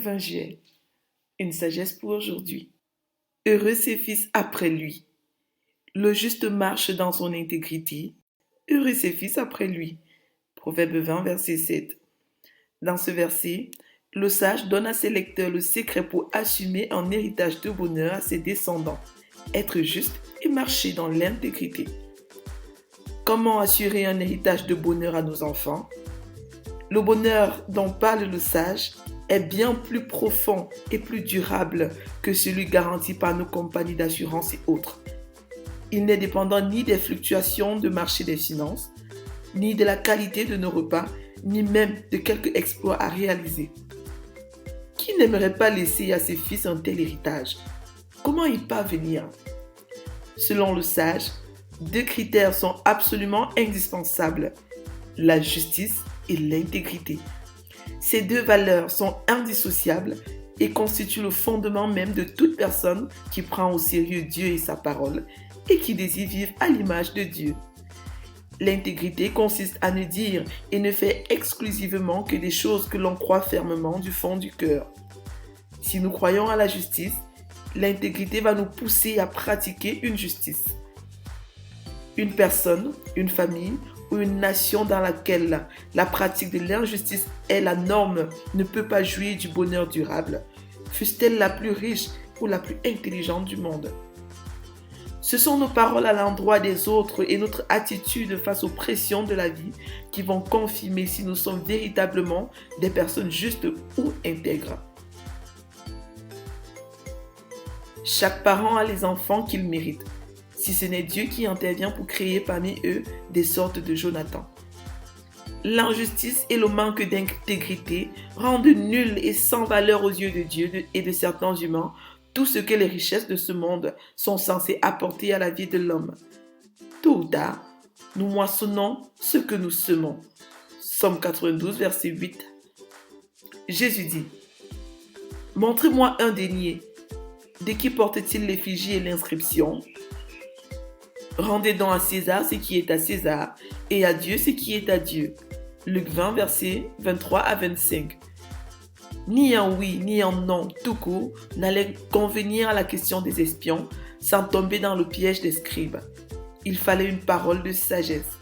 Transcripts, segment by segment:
20 juillet. Une sagesse pour aujourd'hui. Heureux ses fils après lui. Le juste marche dans son intégrité. Heureux ses fils après lui. Proverbe 20, verset 7. Dans ce verset, le sage donne à ses lecteurs le secret pour assumer un héritage de bonheur à ses descendants, être juste et marcher dans l'intégrité. Comment assurer un héritage de bonheur à nos enfants? Le bonheur dont parle le sage est bien plus profond et plus durable que celui garanti par nos compagnies d'assurance et autres. Il n'est dépendant ni des fluctuations de marché des finances, ni de la qualité de nos repas, ni même de quelques exploits à réaliser. Qui n'aimerait pas laisser à ses fils un tel héritage? Comment y parvenir? Selon le sage, deux critères sont absolument indispensables, la justice et l'intégrité. Ces deux valeurs sont indissociables et constituent le fondement même de toute personne qui prend au sérieux Dieu et sa parole et qui désire vivre à l'image de Dieu. L'intégrité consiste à ne dire et ne faire exclusivement que des choses que l'on croit fermement du fond du cœur. Si nous croyons à la justice, l'intégrité va nous pousser à pratiquer une justice. Une personne, une famille ou une nation dans laquelle la pratique de l'injustice est la norme ne peut pas jouir du bonheur durable, fût-elle la plus riche ou la plus intelligente du monde. Ce sont nos paroles à l'endroit des autres et notre attitude face aux pressions de la vie qui vont confirmer si nous sommes véritablement des personnes justes ou intègres. Chaque parent a les enfants qu'il mérite, si ce n'est Dieu qui intervient pour créer parmi eux des sortes de Jonathan. L'injustice et le manque d'intégrité rendent nul et sans valeur aux yeux de Dieu et de certains humains tout ce que les richesses de ce monde sont censées apporter à la vie de l'homme. Tôt ou tard, nous moissonnons ce que nous semons. Somme 92, verset 8. Jésus dit: « Montrez-moi un denier. De qui porte-t-il l'effigie et l'inscription? Rendez donc à César ce qui est à César, et à Dieu ce qui est à Dieu. » Luc 20, versets 23 à 25. Ni un oui, ni un non tout court n'allait convenir à la question des espions sans tomber dans le piège des scribes. Il fallait une parole de sagesse.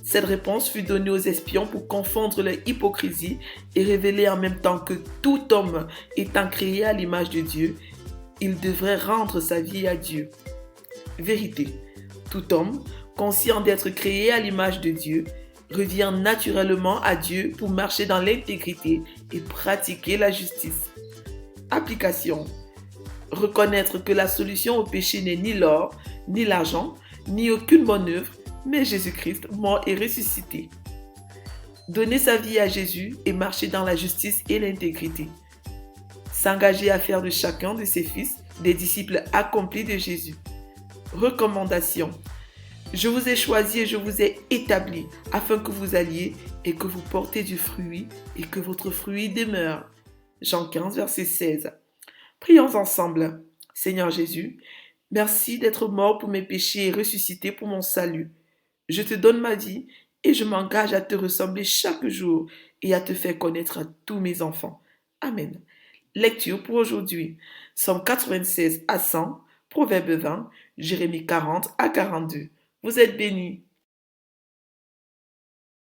Cette réponse fut donnée aux espions pour confondre leur hypocrisie et révéler en même temps que tout homme étant créé à l'image de Dieu, il devrait rendre sa vie à Dieu. Vérité, tout homme, conscient d'être créé à l'image de Dieu, revient naturellement à Dieu pour marcher dans l'intégrité et pratiquer la justice. Application. Reconnaître que la solution au péché n'est ni l'or, ni l'argent, ni aucune bonne œuvre, mais Jésus-Christ, mort et ressuscité. Donner sa vie à Jésus et marcher dans la justice et l'intégrité. S'engager à faire de chacun de ses fils des disciples accomplis de Jésus. Recommandation. Je vous ai choisi et je vous ai établi afin que vous alliez et que vous portez du fruit et que votre fruit demeure. Jean 15, verset 16. Prions ensemble. Seigneur Jésus, merci d'être mort pour mes péchés et ressuscité pour mon salut. Je te donne ma vie et je m'engage à te ressembler chaque jour et à te faire connaître à tous mes enfants. Amen. Lecture pour aujourd'hui. Somme 96 à 100, Proverbe 20, Jérémie 40 à 42. Vous êtes bénis.